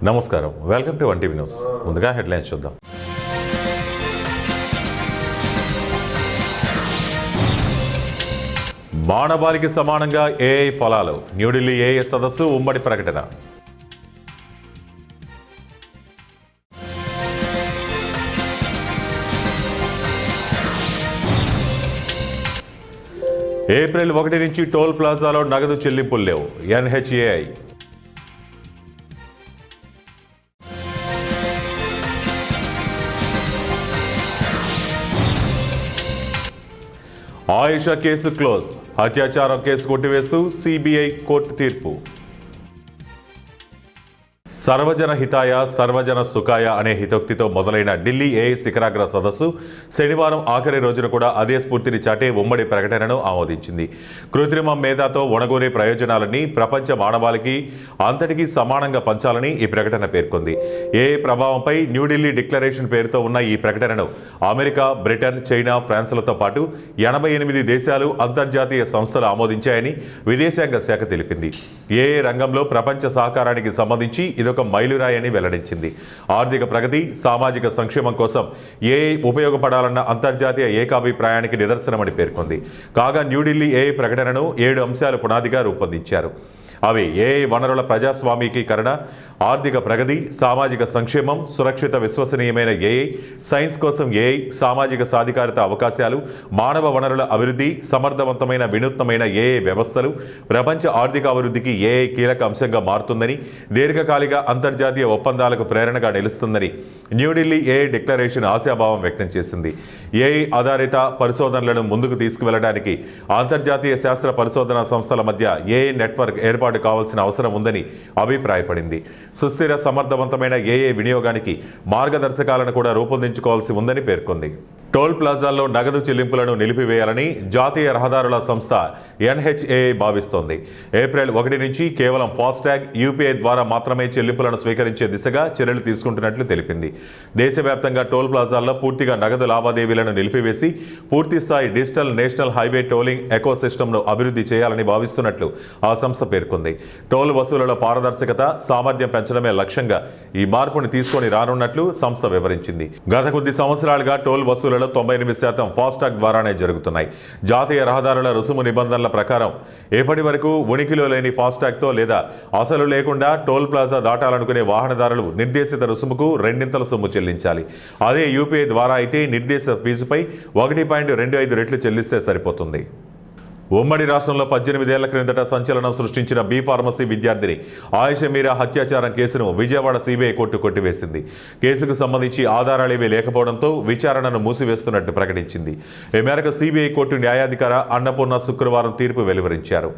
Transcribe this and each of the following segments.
నమస్కారం, welcome to one TV news. ముందుగా headlines చూద్దాం. మానవాళికి సమానంగా ఏఐ ఫలాలు, న్యూఢిల్లీ ఏఐ సదస్సు ఉమ్మడి ప్రకటన. ఏప్రిల్ 1 నుంచి టోల్ ప్లాజాలో నగదు చెల్లింపులు లేవు, ఎన్హెచ్ఏఐ. ఆయిషా కేసు క్లోజ్, అత్యాచారం కేసు కొట్టివేస్తూ సిబిఐ కోర్టు తీర్పు. సర్వజన హితాయ సర్వజన సుఖాయ అనే హితోక్తితో మొదలైన ఢిల్లీ ఏఐ శిఖరాగ్ర సదస్సు శనివారం ఆఖరి రోజున కూడా అదే స్ఫూర్తిని చాటే ఉమ్మడి ప్రకటనను ఆమోదించింది. కృత్రిమ మేధాతో ఒనగూరే ప్రయోజనాలన్నీ ప్రపంచ మానవాళికి అంతటికీ సమానంగా పంచాలని ఈ ప్రకటన పేర్కొంది. ఏఐ ప్రభావంపై న్యూఢిల్లీ డిక్లరేషన్ పేరుతో ఉన్న ఈ ప్రకటనను అమెరికా, బ్రిటన్, చైనా, ఫ్రాన్స్లతో పాటు 88 దేశాలు, అంతర్జాతీయ సంస్థలు ఆమోదించాయని విదేశాంగ శాఖ తెలిపింది. ఏఐ రంగంలో ప్రపంచ సహకారానికి సంబంధించి ఇదొక మైలురాయి అని వెల్లడించింది. ఆర్థిక ప్రగతి, సామాజిక సంక్షేమం కోసం ఏఐ ఉపయోగపడాలన్న అంతర్జాతీయ ఏకాభిప్రాయానికి నిదర్శనమని పేర్కొంది. కాగా న్యూఢిల్లీ ఏఐ ప్రకటనను 7 అంశాల పునాదిగా రూపొందించారు. అవి ఏఐ వనరుల ప్రజాస్వామీకరణ, ఆర్థిక ప్రగతి, సామాజిక సంక్షేమం, సురక్షిత విశ్వసనీయమైన ఏఐ, సైన్స్ కోసం ఏఐ, సామాజిక సాధికారత అవకాశాలు, మానవ వనరుల అభివృద్ధి, సమర్థవంతమైన వినూత్నమైన ఏఐ వ్యవస్థలు, ప్రపంచ ఆర్థిక అభివృద్ధికి ఏఐ కీలక అంశంగా మారుతుందని, దీర్ఘకాలిక అంతర్జాతీయ ఒప్పందాలకు ప్రేరణగా నిలుస్తుందని న్యూఢిల్లీ ఏఐ డిక్లరేషన్ ఆశాభావం వ్యక్తం చేసింది. ఏఐ ఆధారిత పరిశోధనలను ముందుకు తీసుకువెళ్లడానికి అంతర్జాతీయ శాస్త్ర పరిశోధనా సంస్థల మధ్య ఏఐ నెట్వర్క్ ఏర్పాటు కావాల్సిన అవసరం ఉందని అభిప్రాయపడింది. సుస్థిర సమర్థవంతమైన ఏఐ వినియోగానికి మార్గదర్శకాలను కూడా రూపొందించుకోవాల్సి ఉందని పేర్కొంది. టోల్ ప్లాజాల్లో నగదు చెల్లింపులను నిలిపివేయాలని జాతీయ రహదారుల సంస్థ ఎన్హెచ్ఏఐ భావిస్తోంది. ఏప్రిల్ 1 నుంచి కేవలం ఫాస్టాగ్, యూపీఐ ద్వారా మాత్రమే చెల్లింపులను స్వీకరించే దిశగా చర్యలు తీసుకుంటున్నట్లు తెలిపింది. దేశవ్యాప్తంగా టోల్ ప్లాజాల్లో పూర్తిగా నగదు లావాదేవీలను నిలిపివేసి పూర్తిస్థాయి డిజిటల్ నేషనల్ హైవే టోలింగ్ ఎకోసిస్టమ్ను అభివృద్ధి చేయాలని భావిస్తున్నట్లు ఆ సంస్థ పేర్కొంది. టోల్ వసూళ్లలో పారదర్శకత, సామర్థ్యం పెంచడమే లక్ష్యంగా ఈ మార్పును తీసుకొని రానున్నట్లు సంస్థ వివరించింది. గత కొద్ది సంవత్సరాలుగా టోల్ వసూళ్లలో 98% ఫాస్టాగ్ ద్వారానే జరుగుతున్నాయి. జాతీయ రహదారుల రుసుము నిబంధనల ప్రకారం ఇప్పటి వరకు ఉనికిలో లేని ఫాస్టాగ్తో లేదా అసలు లేకుండా టోల్ ప్లాజా దాటాలనుకునే వాహనదారులు నిర్దేశిత రుసుముకు 2 సొమ్ము చెల్లించాలి. అదే యూపీఐ ద్వారా అయితే నిర్దేశిత ఫీజుపై 1.25 రెట్లు చెల్లిస్తే సరిపోతుంది. ఉమ్మడి రాష్ట్రంలో 18 ఏళ్ల క్రిందట సంచలనం సృష్టించిన బి ఫార్మసీ విద్యార్థిని ఆయిషా మీరా హత్యాచారం కేసును విజయవాడ సిబిఐ కోర్టు కొట్టివేసింది. కేసుకు సంబంధించి ఆధారాలేవీ లేకపోవడంతో విచారణను మూసివేస్తున్నట్టు ప్రకటించింది. ఈ మేరకు సిబిఐ కోర్టు న్యాయాధికారి అన్నపూర్ణ శుక్రవారం తీర్పు వెలువరించారు.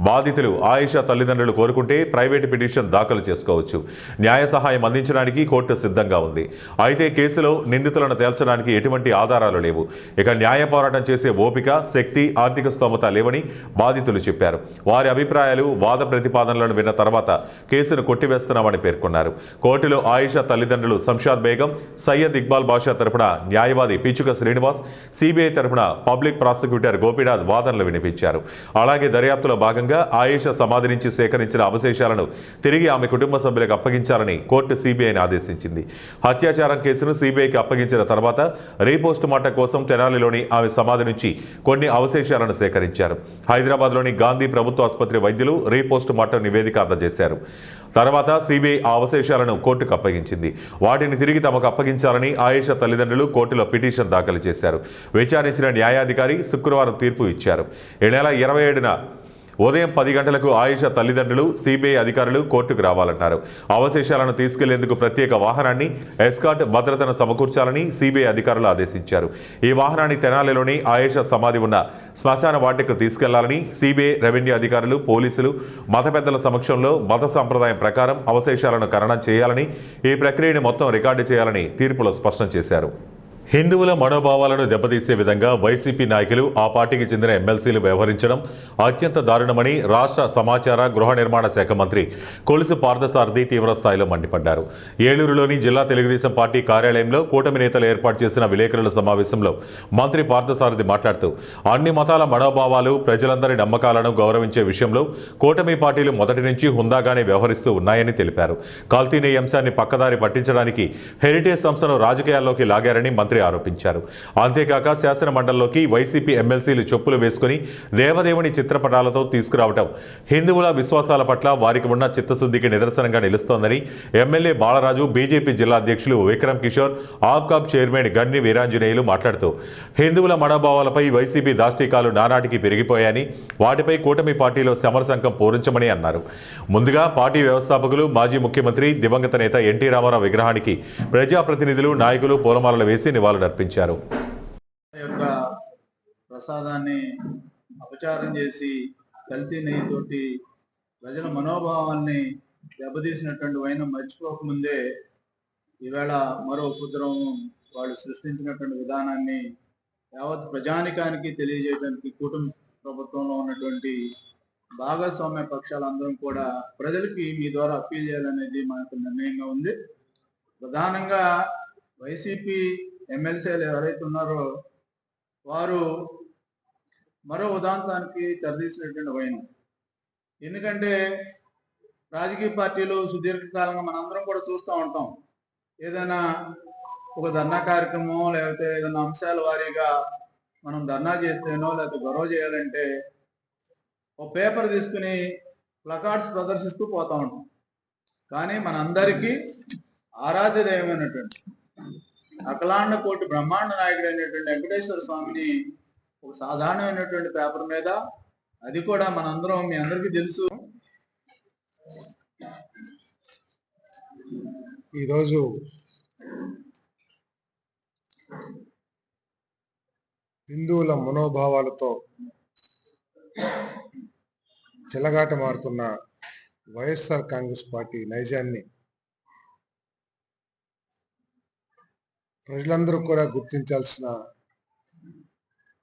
బాధితులు ఆయిషా తల్లిదండ్రులు కోరుకుంటే ప్రైవేటు పిటిషన్ దాఖలు చేసుకోవచ్చు. న్యాయ సహాయం అందించడానికి కోర్టు సిద్ధంగా ఉంది. అయితే కేసులో నిందితులను తేల్చడానికి ఎటువంటి ఆధారాలు లేవు. ఇక న్యాయ పోరాటం చేసే ఓపిక, శక్తి, ఆర్థిక స్తోమత లేవని బాధితులు చెప్పారు. వారి అభిప్రాయాలు, వాద ప్రతిపాదనలను విన్న తర్వాత కేసును కొట్టివేస్తున్నామని పేర్కొన్నారు. కోర్టులో ఆయిషా తల్లిదండ్రులు సంషాద్ బేగం, సయ్యద్ ఇక్బాల్ బాషా తరపున న్యాయవాది పిచుక శ్రీనివాస్, సిబిఐ తరపున పబ్లిక్ ప్రాసిక్యూటర్ గోపీనాథ్ వాదనలు వినిపించారు. అలాగే దర్యాప్తులో భాగంగా ఆయిషా సమాధి నుంచి సేకరించిన అవశేషాలను తిరిగి ఆమె కుటుంబ సభ్యులకు అప్పగించాలని కోర్టు సిబిఐని ఆదేశించింది. హత్యాచారం కేసును సిబిఐకి అప్పగించిన తర్వాత రీపోస్ట్ మార్టం కోసం తెనాలిలోని ఆమె సమాధి నుంచి కొన్ని అవశేషాలను సేకరించారు. హైదరాబాద్లోని గాంధీ ప్రభుత్వ ఆసుపత్రి వైద్యులు రీపోస్ట్ మార్టం నివేదిక అందజేశారు. తర్వాత సిబిఐ ఆ అవశేషాలను కోర్టుకు అప్పగించింది. వాటిని తిరిగి తమకు అప్పగించాలని ఆయిషా తల్లిదండ్రులు కోర్టులో పిటిషన్ దాఖలు చేశారు. విచారించిన న్యాయాధికారి శుక్రవారం తీర్పు ఇచ్చారు. ఈ నెల 27న ఉదయం 10 గంటలకు ఆయిషా తల్లిదండ్రులు, సిబిఐ అధికారులు కోర్టుకు రావాలన్నారు. అవశేషాలను తీసుకెళ్లేందుకు ప్రత్యేక వాహనాన్ని, ఎస్కార్ట్ భద్రతను సమకూర్చాలని సిబిఐ అధికారులు ఆదేశించారు. ఈ వాహనాన్ని తెనాలిలోని ఆయిషా సమాధి ఉన్న శ్మశాన వాటికకు తీసుకెళ్లాలని సిబిఐ, రెవెన్యూ అధికారులు, పోలీసులు మత పెద్దల సమక్షంలో మత సంప్రదాయం ప్రకారం అవశేషాలను ఖననం చేయాలని, ఈ ప్రక్రియను మొత్తం రికార్డు చేయాలని తీర్పులో స్పష్టం చేశారు. హిందువుల మనోభావాలను దెబ్బతీసే విధంగా వైసీపీ నాయకులు ఆ పార్టీకి చెందిన ఎమ్మెల్సీలు వ్యవహరించడం అత్యంత దారుణమని రాష్ట్ర సమాచార గృహ నిర్మాణ శాఖ మంత్రి కొలుసు పార్థసారథి తీవ్రస్థాయిలో మండిపడ్డారు. ఏలూరులోని జిల్లా తెలుగుదేశం పార్టీ కార్యాలయంలో కూటమి నేతలు ఏర్పాటు చేసిన విలేకరుల సమావేశంలో మంత్రి పార్థసారథి మాట్లాడుతూ అన్ని మతాల మనోభావాలు, ప్రజలందరి నమ్మకాలను గౌరవించే విషయంలో కూటమి పార్టీలు మొదటి నుంచి హుందాగానే వ్యవహరిస్తూ ఉన్నాయని తెలిపారు. కల్తీనే అంశాన్ని పక్కదారి పట్టించడానికి హెరిటేజ్ సంస్థను రాజకీయాల్లోకి లాగారని మంత్రి ఆరోపించారు. అంతేకాక శాసన మండలిలోకి వైసీపీ ఎమ్మెల్సీలు చెప్పులు వేసుకుని దేవదేవుని చిత్రపటాలతో తీసుకురావడం హిందువుల విశ్వాసాల పట్ల వారికి ఉన్న చిత్తశుద్ధికి నిదర్శనంగా నిలుస్తోందని ఎమ్మెల్యే బాలరాజు, బీజేపీ జిల్లా అధ్యక్షులు విక్రమ్ కిషోర్, ఆప్కాబ్ చైర్మన్ గన్ని వీరాంజనేయులు మాట్లాడుతూ హిందువుల మనోభావాలపై వైసీపీ దాష్టీకాలు నానాటికి పెరిగిపోయాయని, వాటిపై కూటమి పార్టీలో సమరశంఖం పూరించమని అన్నారు. ముందుగా పార్టీ వ్యవస్థాపకులు, మాజీ ముఖ్యమంత్రి దివంగత నేత ఎన్టీ రామారావు విగ్రహానికి ప్రజాప్రతినిధులు, నాయకులు పూలమాలలు వేసి నివాళులర్పించారు. ప్రసాదాన్ని అపచారం చేసి కల్తీ నెయ్యితోటి ప్రజల మనోభావాల్ని దెబ్బతీసినటువంటి వైనం మర్చిపోకముందే ఈవేళ మరో ఉపద్రవం వాళ్ళు సృష్టించినటువంటి విధానాన్ని యావత్ ప్రజానికానికి తెలియజేయడానికి కూటమి ప్రభుత్వంలో ఉన్నటువంటి భాగస్వామ్య పక్షాలందరం కూడా ప్రజలకి మీ ద్వారా అప్పీల్ చేయాలనేది మనకు నిర్ణయంగా ఉంది. ప్రధానంగా వైసీపీ ఎమ్మెల్సీలు ఎవరైతే ఉన్నారో వారు మరో ఉదాంతానికి తెరదీసినటువంటి వైనం. ఎందుకంటే రాజకీయ పార్టీలు సుదీర్ఘకాలంగా మనందరం కూడా చూస్తూ ఉంటాం. ఏదైనా ఒక ధర్నా కార్యక్రమం లేకపోతే ఏదైనా అంశాల వారీగా మనం ధర్నా చేస్తేనో లేకపోతే గొడవ చేయాలంటే ఒక పేపర్ తీసుకుని ప్లకార్డ్స్ ప్రదర్శిస్తూ పోతా ఉంటాం. కానీ మనందరికీ ఆరాధ్య దైవమైనటువంటి అఖిలాండ కోటి బ్రహ్మాండ నాయకుడు అయినటువంటి వెంకటేశ్వర స్వామిని ఒక సాధారణమైనటువంటి పేపర్ మీద, అది కూడా మనందరం, మీ అందరికీ తెలుసు, ఈరోజు హిందువుల మనోభావాలతో చెలగాటమాడుతున్న వైఎస్ఆర్ కాంగ్రెస్ పార్టీ నైజాన్ని ప్రజలందరూ కూడా గుర్తించాల్సిన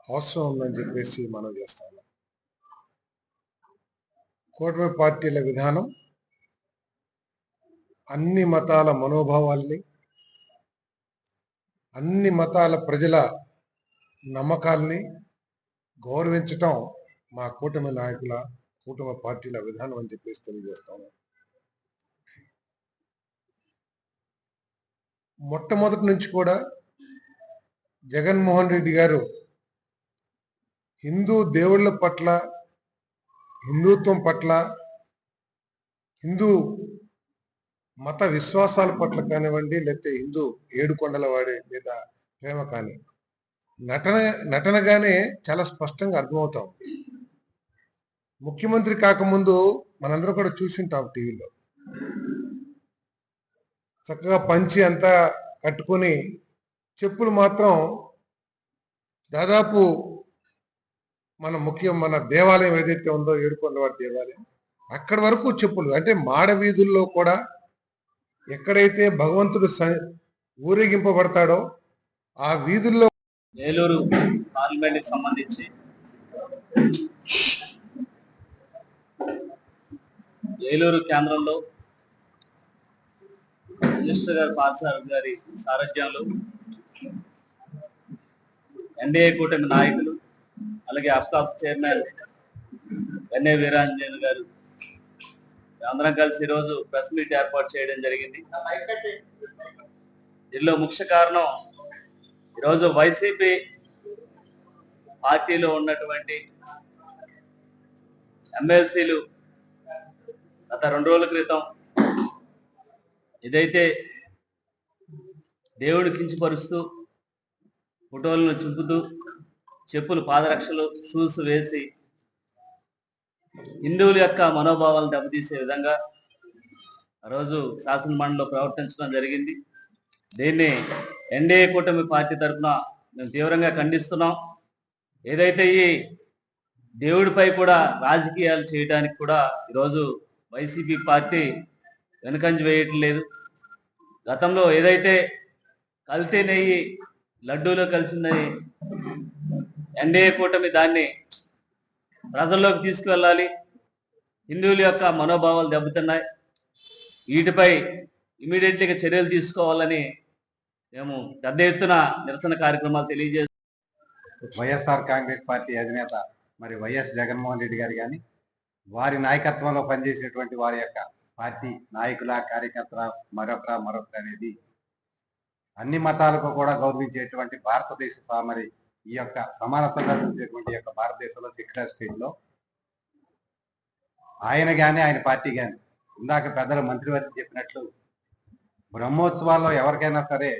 అవసరం ఉందని చెప్పేసి మనం చేస్తాము. కూటమి పార్టీల విధానం అన్ని మతాల మనోభావాల్ని, అన్ని మతాల ప్రజల నమ్మకాల్ని గౌరవించటం మా కూటమి నాయకుల, కూటమి పార్టీల విధానం అని చెప్పేసి తెలియజేస్తాము. మొట్టమొదటి నుంచి కూడా జగన్మోహన్ రెడ్డి గారు హిందూ దేవుళ్ళ పట్ల, హిందుత్వం పట్ల, హిందూ మత విశ్వాసాల పట్ల కానివ్వండి, లేకపోతే హిందూ ఏడుకొండల వాడి మీద ప్రేమ కానీ నటనగానే చాలా స్పష్టంగా అర్థమవుతాం. ముఖ్యమంత్రి కాకముందు మనందరం కూడా చూసింటాం టీవీలో, చక్కగా పంచి అంతా కట్టుకొని చెప్పులు మాత్రం దాదాపు మన దేవాలయం ఏదైతే ఉందో ఏడుకొండవారి దేవాలయం, అక్కడి వరకు చెప్పులు, అంటే మాడ వీధుల్లో కూడా ఎక్కడైతే భగవంతుడు ఊరేగింపబడతాడో ఆ వీధుల్లో. ఏలూరు పార్లమెంట్కి సంబంధించి ఏలూరు కేంద్రంలో మినిస్టర్ గారు పార్థసారథి గారి సారథ్యంలో ఎన్డీఏ కూటమి నాయకులు, అలాగే ఆప్కాబ్ చైర్మన్ గన్ని వీరాంజనేయులు గారు అందరం కలిసి ఈరోజు ప్రెస్ మీట్ ఏర్పాటు చేయడం జరిగింది. దీనిలో ముఖ్య కారణం ఈరోజు వైసీపీ పార్టీలో ఉన్నటువంటి ఎమ్మెల్సీలు గత 2 రోజుల క్రితం ఇదైతే దేవుడు కించపరుస్తూ ఫోటోలను చింపుతూ చెప్పులు, పాదరక్షలు, షూస్ వేసి హిందువుల యొక్క మనోభావాలను దెబ్బతీసే విధంగా రోజు శాసన మండలిలో ప్రవర్తించడం జరిగింది. దీన్ని ఎన్డీఏ కూటమి పార్టీ తరఫున మేము తీవ్రంగా ఖండిస్తున్నాం. ఏదైతే ఈ దేవుడిపై కూడా రాజకీయాలు చేయడానికి కూడా ఈరోజు వైసీపీ పార్టీ వెనుకంజ వేయట్లేదు. గతంలో ఏదైతే కల్తీ నెయ్యి లడ్డూలో కలిసింది ఎన్డీఏ కూటమి దాన్ని ప్రజల్లోకి తీసుకువెళ్ళాలి. హిందువుల యొక్క మనోభావాలు దెబ్బతిన్నాయి. వీటిపై ఇమీడియట్లీగా చర్యలు తీసుకోవాలని మేము పెద్ద ఎత్తున నిరసన కార్యక్రమాలు తెలియజేస్తాం. వైఎస్ఆర్ కాంగ్రెస్ పార్టీ అధినేత మరి వైఎస్ జగన్మోహన్ రెడ్డి గారు కానీ వారి నాయకత్వంలో పనిచేసేటువంటి వారి యొక్క పార్టీ నాయకుల కార్యకర్తల మరొకరు అనేది అన్ని మతాలకు కూడా గౌరవించేటువంటి భారతదేశ మరి ఈ యొక్క సమానత్వంగా చూసేటువంటి యొక్క భారతదేశంలో సెక్యులర్ స్టేట్ లో ఆయన కానీ ఆయన పార్టీ కానీ ఇందాక పెద్దల మంత్రివర్గం చెప్పినట్లు బ్రహ్మోత్సవాల్లో ఎవరికైనా సరే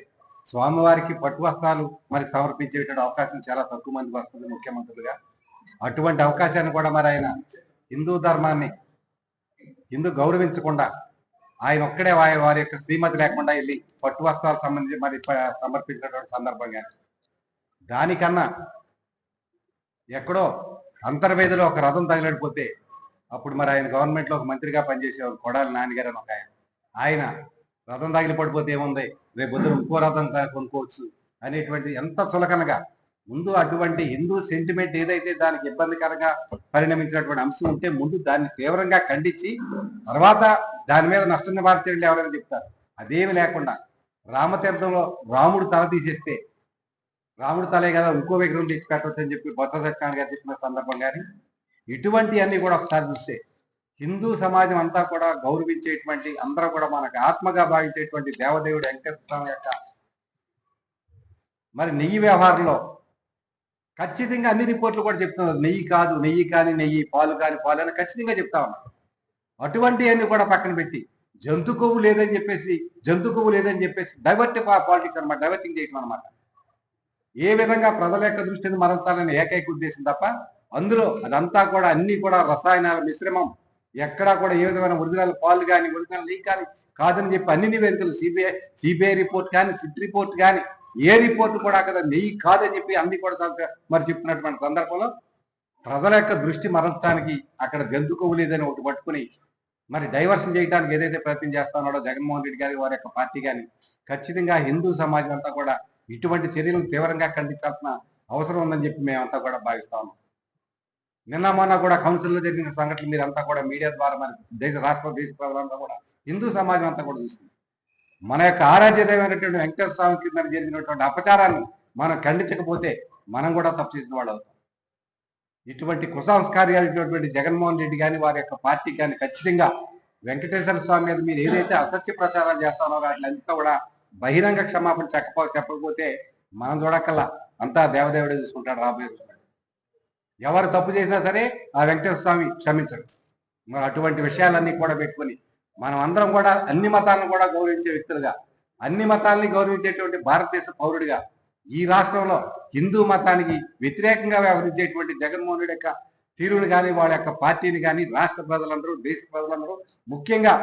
స్వామివారికి పట్టు వస్త్రాలు మరి సమర్పించేటువంటి అవకాశం చాలా తక్కువ మందికి వస్తుంది ముఖ్యమంత్రులుగా. అటువంటి అవకాశాన్ని కూడా మరి ఆయన హిందూ ధర్మాన్ని గౌరవించకుండా ఆయన ఒక్కడే వారి యొక్క శ్రీమతి లేకుండా వెళ్ళి పట్టు వస్త్రాలు సంబంధించి మరి సమర్పించినటువంటి సందర్భంగా దానికన్నా ఎక్కడో అంతర్వేదిలో ఒక రథం తగిలిపోతే అప్పుడు మరి ఆయన గవర్నమెంట్ లో ఒక మంత్రిగా పనిచేసేవారు కొడాలి నాన్నగారు అని ఒక ఆయన రథం తగిలిపడిపోతే ఏముంది, రేపు పొద్దున ఇంకో రథం కొనుక్కోవచ్చు అనేటువంటి ఎంత చులకనగా ముందు అటువంటి హిందూ సెంటిమెంట్ ఏదైతే దానికి ఇబ్బందికరంగా పరిణమించినటువంటి అంశం ఉంటే ముందు దాన్ని తీవ్రంగా ఖండించి తర్వాత దాని మీద నష్ట నివారణ చర్యలు ఎవరైనా చెప్తారు. అదేమి లేకుండా రామతీర్థంలో రాముడు తల తీసేస్తే రాముడు తలే కదా ఇంకో విగ్రహం తెచ్చి పెట్టవచ్చు అని చెప్పి బొత్స సత్యనారాయణ గారు చెప్పిన సందర్భం కానీ ఇటువంటి అన్ని కూడా ఒకసారి చూస్తే హిందూ సమాజం అంతా కూడా గౌరవించేటువంటి అందరూ కూడా మనకు ఆత్మగా భావించేటువంటి దేవదేవుడు వెంకటేశ్వర స్వామి యొక్క మరి నెయ్యి వ్యవహారంలో ఖచ్చితంగా అన్ని రిపోర్ట్లు కూడా చెప్తున్నారు. నెయ్యి కాదు, నెయ్యి కాని నెయ్యి, పాలు కాని పాలు అని ఖచ్చితంగా చెప్తా ఉన్నారు. అటువంటి అన్ని కూడా పక్కన పెట్టి జంతు కొవ్వు లేదని చెప్పేసి డైవర్ట్ పాలిటిక్స్ అనమాట, డైవర్టింగ్ చేయటం అనమాట. ఏ విధంగా ప్రజల యొక్క దృష్టిని మరల్చాలని ఏకైక ఉద్దేశం తప్ప అందులో అదంతా కూడా అన్ని కూడా రసాయనాల మిశ్రమం. ఎక్కడా కూడా ఏ విధమైన ఒరిజినల్ పాలు కానీ ఒరిజినల్ నెయ్యి కానీ కాదని చెప్పి అన్ని నివేదికలు సిబిఐ రిపోర్ట్ కానీ సిట్ రిపోర్ట్ కానీ ఏ రిపోర్ట్ కూడా అక్కడ నెయ్యి కాదని చెప్పి అన్ని కూడా మరి చెప్తున్నటువంటి సందర్భంలో ప్రజల యొక్క దృష్టి మరల్చడానికి అక్కడ జంతు కొవ్వు లేదని ఒకటి పట్టుకుని మరి డైవర్షన్ చేయడానికి ఏదైతే ప్రయత్నం చేస్తున్నాడో జగన్మోహన్ రెడ్డి గారి వారి యొక్క పార్టీ కానీ ఖచ్చితంగా హిందూ సమాజం అంతా కూడా ఇటువంటి చర్యలను తీవ్రంగా ఖండించాల్సిన అవసరం ఉందని చెప్పి మేమంతా కూడా భావిస్తా ఉన్నాం. నిన్న మొన్న కూడా కౌన్సిల్లో జరిగిన సంఘటనలు మీరంతా కూడా మీడియా ద్వారా మన రాష్ట్ర దేశ ప్రజలంతా కూడా హిందూ సమాజం అంతా కూడా చూస్తుంది. మన యొక్క ఆరాధ్య దైవమైనటువంటి వెంకటేశ్వర స్వామికి మరి జరిగినటువంటి అపచారాన్ని మనం ఖండించకపోతే మనం కూడా తప్పు చేసిన వాళ్ళు అవుతాం. ఇటువంటి కుసంస్కార్యాలైనటువంటి జగన్మోహన్ రెడ్డి కానీ వారి యొక్క పార్టీ కానీ ఖచ్చితంగా వెంకటేశ్వర స్వామి మీద మీరు ఏదైతే అసత్య ప్రచారాలు చేస్తారో వాటిలంతా కూడా బహిరంగ క్షమాపణ చెప్పకపోతే మనం చూడకల్లా అంతా దేవదేవుడే చూసుకుంటాడు రాబోయే రోజుల్లో. ఎవరు తప్పు చేసినా సరే ఆ వెంకటేశ్వర స్వామి క్షమించడు. మరి అటువంటి విషయాలన్నీ కూడా పెట్టుకుని మనం అందరం కూడా అన్ని మతాలను కూడా గౌరవించే వ్యక్తులుగా, అన్ని మతాలని గౌరవించేటువంటి భారతదేశ పౌరుడిగా ఈ రాష్ట్రంలో హిందూ మతానికి వ్యతిరేకంగా వ్యవహరించేటువంటి జగన్మోహన్ రెడ్డి యొక్క తీరుని కానీ వాళ్ళ యొక్క పార్టీని కానీ రాష్ట్ర ప్రజలందరూ దేశ ప్రజలందరూ ముఖ్యంగా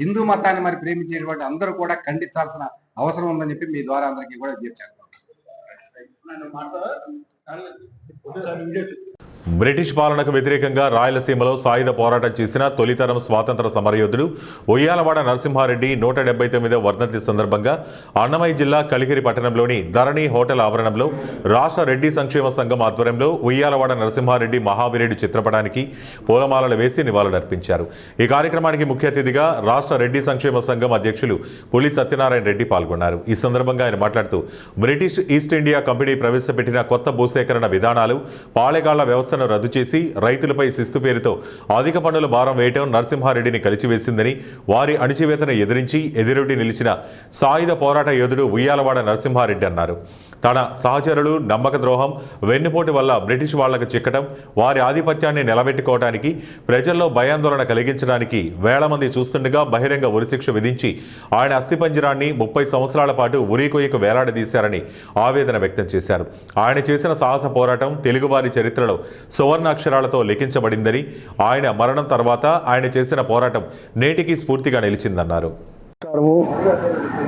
హిందూ మతాన్ని మరి ప్రేమించేటువంటి అందరూ కూడా ఖండించాల్సిన అవసరం ఉందని చెప్పి మీ ద్వారా అందరికీ కూడా చేర్చారు. బ్రిటిష్ పాలనకు వ్యతిరేకంగా రాయలసీమలో సాయుధ పోరాటం చేసిన తొలితరం స్వాతంత్ర సమరయోధుడు ఉయ్యాలవాడ నరసింహారెడ్డి 179వ వర్ధంతి సందర్భంగా అన్నమయ్య జిల్లా కలికిరి పట్టణంలోని ధరణి హోటల్ ఆవరణంలో రాష్ట్ర రెడ్డి సంక్షేమ సంఘం ఆధ్వర్యంలో ఉయ్యాలవాడ నరసింహారెడ్డి మహావీరుడి చిత్రపటానికి పూలమాలలు వేసి నివాళులర్పించారు. ఈ కార్యక్రమానికి ముఖ్య అతిథిగా రాష్ట్ర రెడ్డి సంక్షేమ సంఘం అధ్యక్షులు పులి సత్యనారాయణ రెడ్డి పాల్గొన్నారు. ఈ సందర్భంగా ఆయన మాట్లాడుతూ బ్రిటిష్ ఈస్ట్ ఇండియా కంపెనీ ప్రవేశపెట్టిన కొత్త భూసేకరణ విధానాలు పాళెగాళ్ల వ్యవస్థ రద్దు చేసి రైతులపై శిస్తు పేరుతో అధిక పన్నుల భారం వేయటం నరసింహారెడ్డిని కలిచివేసిందని, వారి అణిచివేతను ఎదిరించి ఎదురొడ్డి నిలిచిన సాయుధ పోరాట యోధుడు ఉయ్యాలవాడ నరసింహారెడ్డి అన్నారు. తన సహచరులు నమ్మక ద్రోహం వెన్నుపోటు వల్ల బ్రిటిష్ వాళ్లకు చిక్కటం, వారి ఆధిపత్యాన్ని నిలబెట్టుకోవడానికి ప్రజల్లో భయాందోళన కలిగించడానికి వేల మంది చూస్తుండగా బహిరంగ ఉరిశిక్ష విధించి ఆయన అస్థిపంజరాన్ని 30 సంవత్సరాల పాటు ఉరికొయ్యకు వేలాడదీశారని ఆవేదన వ్యక్తం చేశారు. ఆయన చేసిన సాహస పోరాటం తెలుగువారి చరిత్రలో సువర్ణాక్షరాలతో లిఖించబడిందని, ఆయన మరణం తర్వాత ఆయన చేసిన పోరాటం నేటికి స్ఫూర్తిగా నిలిచిందన్నారు.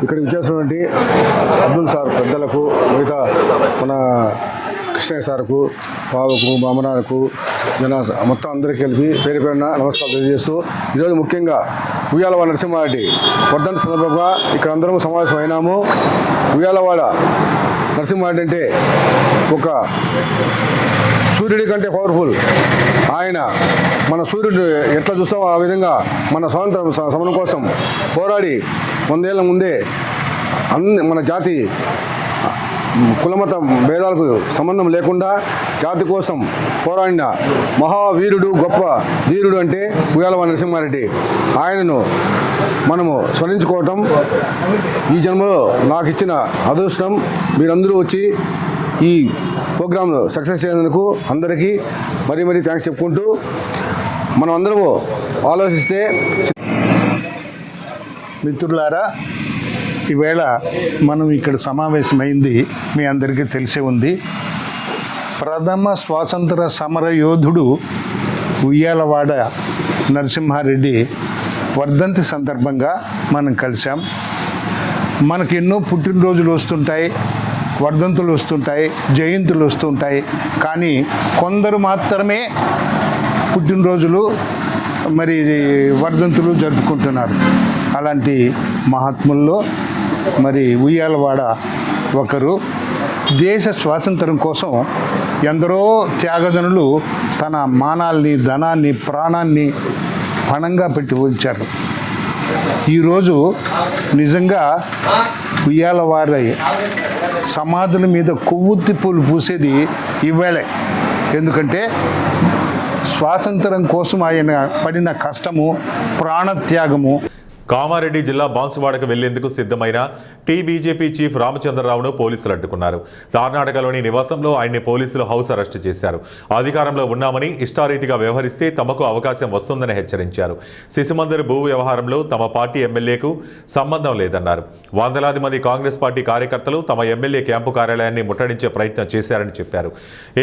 ఇక్కడ విచ్చేసినటువంటి అబ్దుల్ సార్ పెద్దలకు, మిగతా మన కృష్ణయ్య సార్కు, బాబుకు, బామనాకు, మొత్తం అందరికీ కలిపి పేరు పేరున నమస్కారం తెలియజేస్తూ ఈరోజు ముఖ్యంగా ఉయ్యాలవాడ నరసింహారెడ్డి వర్ధంతి సందర్భంగా ఇక్కడ అందరం సమావేశం అయినాము. ఉయ్యాలవాడ నరసింహారెడ్డి అంటే ఒక సూర్యుడి కంటే పవర్ఫుల్. ఆయన మన సూర్యుడు ఎట్లా చూస్తామో ఆ విధంగా మన స్వాతంత్ర సమరం కోసం పోరాడి 100 ఏళ్ల ముందే మన జాతి కులమత భేదాలకు సంబంధం లేకుండా జాతి కోసం పోరాడిన మహావీరుడు, గొప్ప వీరుడు అంటే ఉయ్యాలవాడ నరసింహారెడ్డి. ఆయనను మనము స్మరించుకోవటం ఈ జన్మలో నాకు ఇచ్చిన అదృష్టం. మీరందరూ వచ్చి ఈ ప్రోగ్రాంను సక్సెస్ చేసినందుకు అందరికీ మరీ మరీ థ్యాంక్స్ చెప్పుకుంటూ మనం అందరము ఆలోచిస్తే. మిత్రులారా, ఈవేళ మనం ఇక్కడ సమావేశమైంది మీ అందరికీ తెలిసే ఉంది. ప్రథమ స్వాతంత్ర సమర యోధుడు ఉయ్యాలవాడ నరసింహారెడ్డి వర్ధంతి సందర్భంగా మనం కలిసాం. మనకు ఎన్నో పుట్టినరోజులు వస్తుంటాయి, వర్ధంతులు వస్తుంటాయి, జయంతులు వస్తుంటాయి. కానీ కొందరు మాత్రమే పుట్టినరోజులు మరి వర్ధంతులు జరుపుకుంటున్నారు. అలాంటి మహాత్ముల్లో మరి ఉయ్యాలవాడ ఒకరు. దేశ స్వాతంత్రం కోసం ఎందరో త్యాగదనులు తన మానాల్ని, ధనాన్ని, ప్రాణాన్ని పణంగా పెట్టి ఉంచారు. ఈరోజు నిజంగా ఉయ్యాలవారి సమాధుల మీద కొవ్వొత్తి పూలు పూసేది ఇవేళే. ఎందుకంటే స్వాతంత్రం కోసం ఆయన పడిన కష్టము, ప్రాణత్యాగము. కామారెడ్డి జిల్లా బాన్సువాడకు వెళ్లేందుకు సిద్ధమైన బీజేపీ చీఫ్ రామచంద్రరావును పోలీసులు అడ్డుకున్నారు. కర్ణాటకలోని నివాసంలో ఆయన్ని పోలీసులు హౌస్ అరెస్ట్ చేశారు. అధికారంలో ఉన్నామని ఇష్టారీతిగా వ్యవహరిస్తే తమకు అవకాశం వస్తుందని హెచ్చరించారు. శిశుమందిర్ భూ వ్యవహారంలో తమ పార్టీ ఎమ్మెల్యేకు సంబంధం లేదన్నారు. వందలాది మంది కాంగ్రెస్ పార్టీ కార్యకర్తలు తమ ఎమ్మెల్యే క్యాంపు కార్యాలయాన్ని ముట్టడించే ప్రయత్నం చేశారని చెప్పారు.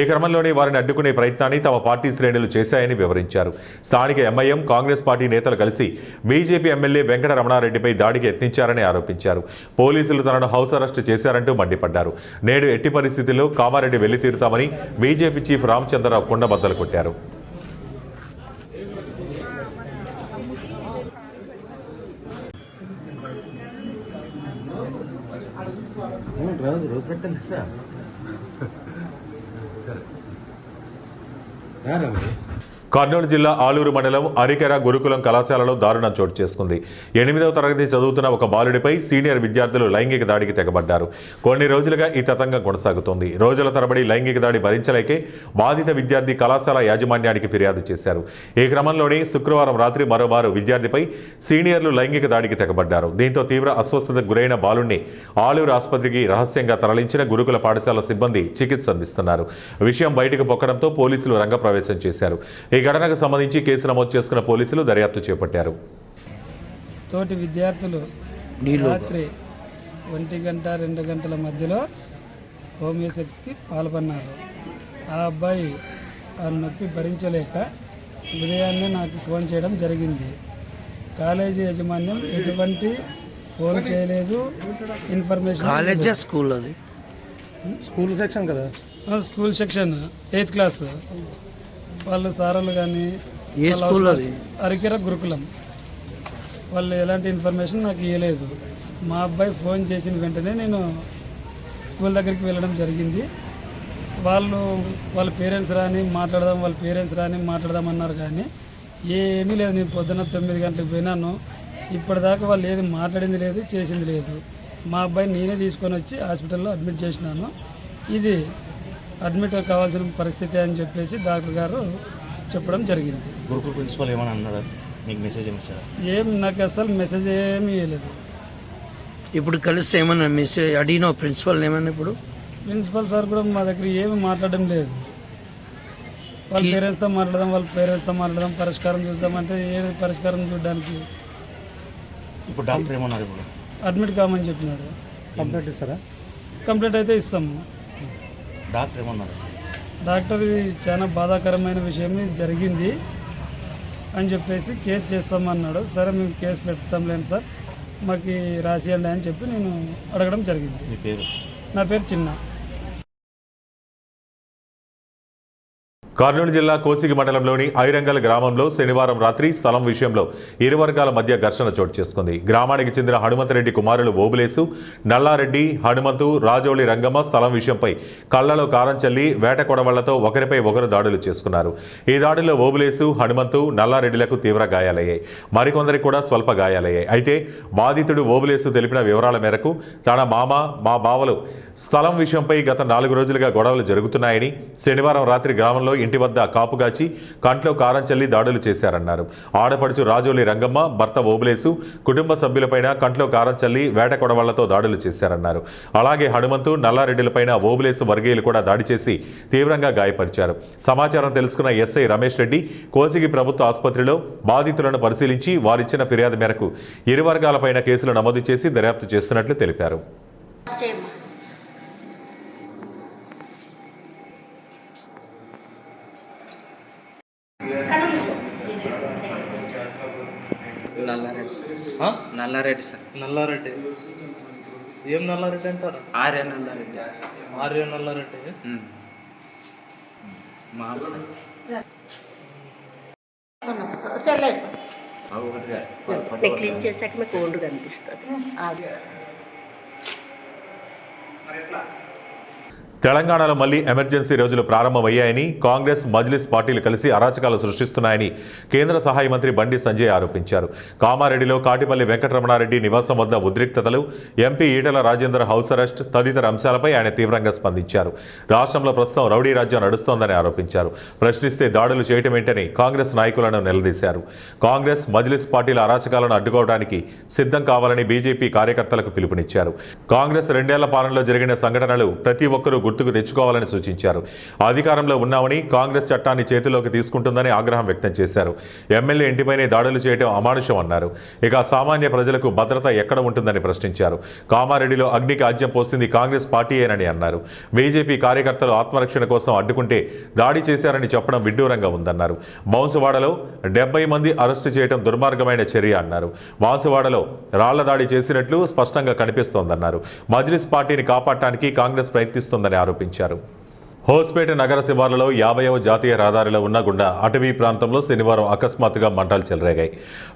ఈ క్రమంలోనే వారిని అడ్డుకునే ప్రయత్నాన్ని తమ పార్టీ శ్రేణులు చేశాయని వివరించారు. స్థానిక ఎంఐఎం, కాంగ్రెస్ పార్టీ నేతలు కలిసి బీజేపీ ఎమ్మెల్యే వెంకట రమణారెడ్డిపై దాడికి యత్నించారని ఆరోపించారు. పోలీసులు తనను హౌస్ అరెస్ట్ చేశారంటూ మండిపడ్డారు. నేడు ఎట్టి పరిస్థితుల్లో కామారెడ్డి వెళ్లి తీరుతామని బీజేపీ చీఫ్ రామచంద్రరావు కుండబద్దలు కొట్టారు. కర్నూలు జిల్లా ఆలూరు మండలం అరికెర గురుకులం కళాశాలలో దారుణం చోటు చేసుకుంది. 8వ తరగతి చదువుతున్న ఒక బాలుడిపై సీనియర్ విద్యార్థులు లైంగిక దాడికి తెగబడ్డారు. కొన్ని రోజులుగా ఈ తతంగం కొనసాగుతోంది. రోజుల తరబడి లైంగిక దాడి భరించలేకే బాధిత విద్యార్థి కళాశాల యాజమాన్యానికి ఫిర్యాదు చేశారు. ఈ క్రమంలోనే శుక్రవారం రాత్రి మరోమారు విద్యార్థిపై సీనియర్లు లైంగిక దాడికి తెగబడ్డారు. దీంతో తీవ్ర అస్వస్థతకు గురైన బాలుడిని ఆలూరు ఆసుపత్రికి రహస్యంగా తరలించిన గురుకుల పాఠశాల సిబ్బంది చికిత్స అందిస్తున్నారు. విషయం బయటకు పొక్కడంతో పోలీసులు రంగప్రవేశం చేశారు. ఈ ఘటనకు సంబంధించి కేసు నమోదు చేసుకున్న పోలీసులు దర్యాప్తు చేపట్టారు. తోటి విద్యార్థులు రాత్రి 1 గంట 2 గంటల మధ్యలో హోమియోసెక్స్కి పాల్పన్నారు. ఆ అబ్బాయి ఆ నొప్పి భరించలేక ఉదయాన్నే నాకు ఫోన్ చేయడం జరిగింది. కాలేజీ యాజమాన్యం ఎటువంటి ఫోన్ చేయలేదు, ఇన్ఫర్మేషన్. కాలేజా స్కూల్? అది స్కూల్ సెక్షన్ కదా, స్కూల్ సెక్షన్ 8th క్లాస్ వాళ్ళు సార్లు కానీ. ఏ స్కూల్ అది? అరికెర గురుకులం. వాళ్ళు ఎలాంటి ఇన్ఫర్మేషన్ నాకు ఇవ్వలేదు. మా అబ్బాయి ఫోన్ చేసిన వెంటనే నేను స్కూల్ దగ్గరికి వెళ్ళడం జరిగింది. వాళ్ళ పేరెంట్స్ రాని మాట్లాడదాం అన్నారు. కానీ ఏమీ లేదు. నేను పొద్దున్న 9 గంటలకు పోయినాను. ఇప్పటిదాకా వాళ్ళు ఏది మాట్లాడింది లేదు, చేసింది లేదు. మా అబ్బాయిని నేనే తీసుకొని వచ్చి హాస్పిటల్లో అడ్మిట్ చేసినాను. ఇది అడ్మిట్ కావాల్సిన పరిస్థితి అని చెప్పేసి డాక్టర్ గారు చెప్పడం జరిగింది. గురుకుల ప్రిన్సిపల్ ఏమన్నా అన్నారా? మీకు మెసేజ్ నాకు అసలు మెసేజ్ ఏమీ ఇవ్వలేదు. ఇప్పుడు కలిస్తే ఏమన్నా మెసేజ్ అడిగిన ప్రిన్సిపల్ ఏమన్నా? ఇప్పుడు ప్రిన్సిపల్ సార్ కూడా మా దగ్గర ఏమి మాట్లాడడం లేదు. వాళ్ళ పేరెంట్స్తో మాట్లాడదాం, పరిష్కారం చూద్దామంటే ఏది పరిష్కారం చూడడానికి. ఇప్పుడు డాక్టర్ ఏమన్నారు? ఇప్పుడు అడ్మిట్ కామని చెప్పినాడు. కంప్లైంట్ ఇస్తారా? కంప్లైంట్ అయితే ఇస్తాము. డాక్టర్ ఏమన్నారు? డాక్టర్ ఇది చాలా బాధాకరమైన విషయం జరిగింది అని చెప్పేసి కేసు చేస్తామన్నాడు. సరే మేము కేసు పెడతాంలేండి సార్, మాకు రాసియండి అని చెప్పి నేను అడగడం జరిగింది. మీ పేరు? నా పేరు చిన్న. కర్నూలు జిల్లా కోసిగి మండలంలోని ఐరంగల్ గ్రామంలో శనివారం రాత్రి స్థలం విషయంలో ఇరు వర్గాల మధ్య ఘర్షణ చోటు చేసుకుంది. గ్రామానికి చెందిన హనుమంతరెడ్డి కుమారులు ఓబులేసు, నల్లారెడ్డి, హనుమంతు, రాజోళి రంగమ్మ స్థలం విషయంపై కళ్లలో కారం చల్లి వేట కొడవళ్లతో ఒకరిపై ఒకరు దాడులు చేసుకున్నారు. ఈ దాడిలో ఓబులేసు, హనుమంతు, నల్లారెడ్డిలకు తీవ్ర గాయాలయ్యాయి. మరికొందరికి కూడా స్వల్ప గాయాలయ్యాయి. అయితే బాధితుడు ఓబులేసు తెలిపిన వివరాల మేరకు తన మామ, మా బావలు స్థలం విషయంపై గత 4 రోజులుగా గొడవలు జరుగుతున్నాయని, శనివారం రాత్రి గ్రామంలో ఇంటి వద్ద కాపుగాచి కంట్లో కారం చల్లి దాడులు చేశారన్నారు. ఆడపడుచు రాజోలి రంగమ్మ, భర్త ఓబులేసు కుటుంబ సభ్యులపైన కంట్లో కారం చల్లి వేట కొడవళ్లతో దాడులు చేశారన్నారు. అలాగే హనుమంతు, నల్లారెడ్డిలపైన ఓబులేసు వర్గీయులు కూడా దాడి చేసి తీవ్రంగా గాయపరిచారు. సమాచారం తెలుసుకున్న ఎస్ఐ రమేష్ రెడ్డి కోసిగి ప్రభుత్వ ఆసుపత్రిలో బాధితులను పరిశీలించి వారిచ్చిన ఫిర్యాదు మేరకు ఇరు వర్గాలపైన కేసులు నమోదు చేసి దర్యాప్తు చేస్తున్నట్లు తెలిపారు. నల్లారెడ్డి సార్. నల్లారెడ్డి ఏం నల్లారెడ్డి అంటారు? ఆర్య నల్లారెడ్డి. ఆర్య నల్లారెడ్డి మామ సార్. క్లీన్ చేశాక మీకు ఓల్డ్ కనిపిస్తుంది. తెలంగాణలో మళ్లీ ఎమర్జెన్సీ రోజులు ప్రారంభమయ్యాయని, కాంగ్రెస్, మజ్లిస్ పార్టీలు కలిసి అరాచకాలు సృష్టిస్తున్నాయని కేంద్ర సహాయ మంత్రి బండి సంజయ్ ఆరోపించారు. కామారెడ్డిలో కాటిపల్లి వెంకటరమణారెడ్డి నివాసం వద్ద ఉద్రిక్తతలు, MP Etela Rajender house arrest తదితర అంశాలపై ఆయన తీవ్రంగా స్పందించారు. రాష్ట్రంలో ప్రస్తుతం రౌడీ రాజ్యం నడుస్తోందని ఆరోపించారు. ప్రశ్నిస్తే దాడులు చేయటమేంటని కాంగ్రెస్ నాయకులను నిలదీశారు. కాంగ్రెస్, మజ్లిస్ పార్టీల అరాచకాలను అడ్డుకోవడానికి సిద్ధం కావాలని బీజేపీ కార్యకర్తలకు పిలుపునిచ్చారు. కాంగ్రెస్ 2 ఏళ్ల పాలనలో జరిగిన సంఘటనలు ప్రతి ఒక్కరూ గుర్తుకు తెచ్చుకోవాలని సూచించారు. అధికారంలో ఉన్నామని కాంగ్రెస్ చట్టాన్ని చేతిలోకి తీసుకుంటుందని ఆగ్రహం వ్యక్తం చేశారు. ఎమ్మెల్యే ఇంటిపైనే దాడులు చేయడం అమానుషం అన్నారు. ఇక సామాన్య ప్రజలకు భద్రత ఎక్కడ ఉంటుందని ప్రశ్నించారు. కామారెడ్డిలో అగ్నికి ఆజ్యం పోసింది కాంగ్రెస్ పార్టీయేనని అన్నారు. బీజేపీ కార్యకర్తలు ఆత్మరక్షణ కోసం అడ్డుకుంటే దాడి చేశారని చెప్పడం విడ్డూరంగా ఉందన్నారు. బాన్సువాడలో 70 మంది అరెస్టు చేయడం దుర్మార్గమైన చర్య అన్నారు. బాన్సువాడలో రాళ్ల దాడి చేసినట్లు స్పష్టంగా కనిపిస్తోందన్నారు. మజ్లిస్ పార్టీని కాపాడటానికి కాంగ్రెస్ ప్రయత్నిస్తోందని ఆరోపించారు. హోస్పేట నగర శివార్లలో 50వ జాతీయ రహదారిలో ఉన్న గుండా అటవీ ప్రాంతంలో శనివారం అకస్మాత్తుగా మంటలు చెలరేగాయి.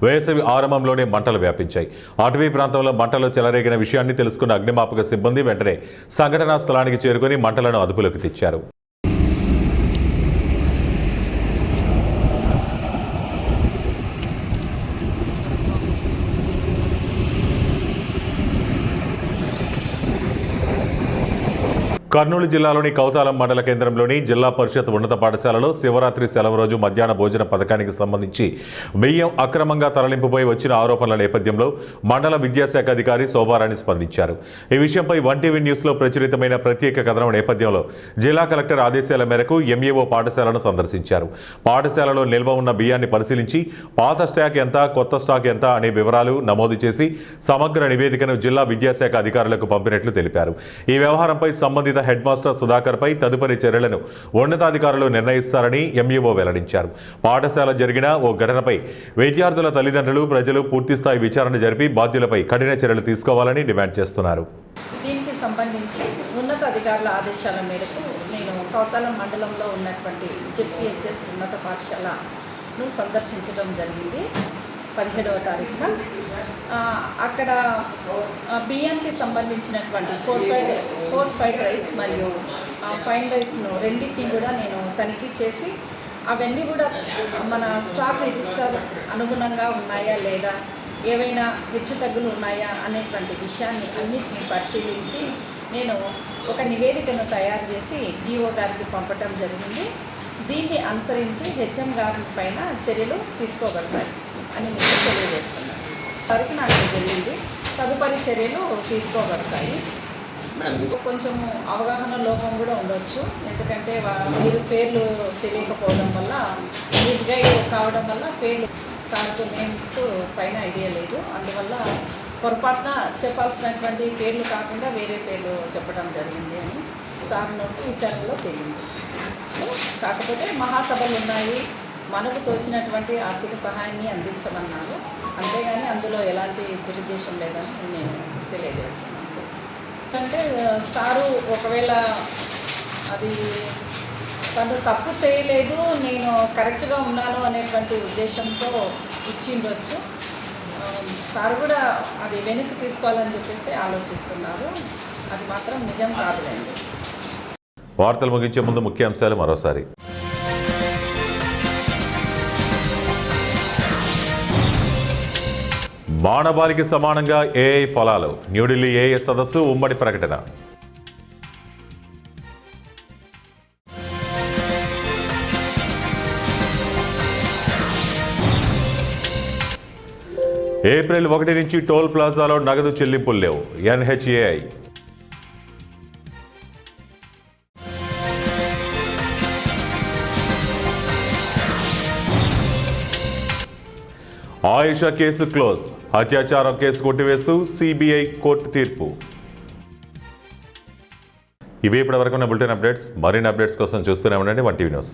వేసవి ఆరంభంలోనే మంటలు వ్యాపించాయి. అటవీ ప్రాంతంలో మంటలు చెలరేగిన విషయాన్ని తెలుసుకున్న అగ్నిమాపక సిబ్బంది వెంటనే సంఘటనా స్థలానికి చేరుకుని మంటలను అదుపులోకి తెచ్చారు. కర్నూలు జిల్లాలోని కౌతాలం మండల కేంద్రంలోని జిల్లా పరిషత్ ఉన్నత పాఠశాలలో శివరాత్రి సెలవు రోజు మధ్యాహ్న భోజన పథకానికి సంబంధించి బియ్యం అక్రమంగా తరలింపుపై వచ్చిన ఆరోపణల నేపథ్యంలో మండల విద్యాశాఖ అధికారి శోభారాణి స్పందించారు. ఈ విషయంపై 1TV న్యూస్లో ప్రచురితమైన ప్రత్యేక కథనం నేపథ్యంలో జిల్లా కలెక్టర్ ఆదేశాల మేరకు ఎంఈఓ పాఠశాలను సందర్శించారు. పాఠశాలలో నిల్వ ఉన్న బియ్యాన్ని పరిశీలించి పాత స్టాక్ ఎంత, కొత్త స్టాక్ ఎంత అనే వివరాలు నమోదు చేసి సమగ్ర నివేదికను జిల్లా విద్యాశాఖ అధికారులకు పంపినట్లు తెలిపారు. ఈ వ్యవహారంపై సంబంధిత హెడ్ మాస్టర్ సుధాకర్ పై తదుపరి చర్యలను ఉన్నతాధికారులు నిర్ణయిస్తారని ఎంఈఓ వెల్లడించారు. పాఠశాల జరిగిన ఓ ఘటనపై విద్యార్థుల తల్లిదండ్రులు, ప్రజలు పూర్తిస్థాయి విచారణ జరిపి బాధ్యులపై కఠిన చర్యలు తీసుకోవాలని డిమాండ్ చేస్తున్నారు. దీనికి సంబంధించి ఉన్నత అధికారుల ఆదేశాల మేరకు నేను కౌతాలం మండలంలో ఉన్నటువంటి జెడ్పీహెచ్ఎస్ ఉన్నత పాఠశాలను సందర్శించడం జరిగింది 17వ తారీఖున. అక్కడ బియ్యానికి సంబంధించినటువంటి 4 ఫ్రైడ్ రైస్ మరియు ఫైన్ రైస్ను రెండింటిని కూడా నేను తనిఖీ చేసి అవన్నీ కూడా మన స్టాక్ రిజిస్టర్ అనుగుణంగా ఉన్నాయా లేదా, ఏవైనా హెచ్చుతగ్గులు ఉన్నాయా అనేటువంటి విషయాన్ని అన్నిటిని పరిశీలించి నేను ఒక నివేదికను తయారు చేసి డిఓ గారికి పంపడం జరిగింది. దీన్ని అనుసరించి హెచ్ఎం గారి పైన చర్యలు తీసుకోబడతాయి అని మీకు తెలియజేస్తున్నాను. వరకు నాకు వెళ్ళింది, తదుపరి చర్యలు తీసుకోబడతాయి. కొంచెం అవగాహన లోపం కూడా ఉండొచ్చు, ఎందుకంటే మీరు పేర్లు తెలియకపోవడం వల్ల, మిస్గైడ్ కావడం వల్ల పేర్లు సార్కు నేమ్స్ పైన ఐడియా లేదు, అందువల్ల పొరపాటున చెప్పాల్సినటువంటి పేర్లు కాకుండా వేరే పేర్లు చెప్పడం జరిగింది అని సార్ నోటి విచారణలో తెలియదు. కాకపోతే మహాసభలు ఉన్నాయి, మనకు తోచినటువంటి ఆర్థిక సహాయాన్ని అందించమన్నారు, అంతేగాని అందులో ఎలాంటి దురుద్దేశం లేదని నేను తెలియజేస్తున్నాను. అంటే సారు ఒకవేళ అది తను తప్పు చేయలేదు, నేను కరెక్ట్గా ఉన్నాను అనేటువంటి ఉద్దేశంతో ఇచ్చిండొచ్చు. సార్ కూడా అది వెనక్కి తీసుకోవాలని చెప్పేసి ఆలోచిస్తున్నారు. అది మాత్రం నిజం కాదులేండి. వార్తలు ముగించే ముందు ముఖ్యాంశాలు మరోసారి. మానవాళికి సమానంగా ఏఐ ఫలాలు, న్యూఢిల్లీ ఏఐ సదస్సు ఉమ్మడి ప్రకటన. ఏప్రిల్ 1 నుంచి టోల్ ప్లాజాలో నగదు చెల్లింపులు లేవు, ఎన్హెచ్ఏఐ. ఆయిషా కేసు క్లోజ్, అత్యాచారం కేసు కొట్టివేస్తూ సిబిఐ కోర్టు తీర్పు. ఇవి ఇప్పటివరకు ఉన్న బులెటిన్ అప్డేట్స్. మరిన్ని అప్డేట్స్ కోసం చూస్తూనే ఉండండి 1 టీవీ న్యూస్.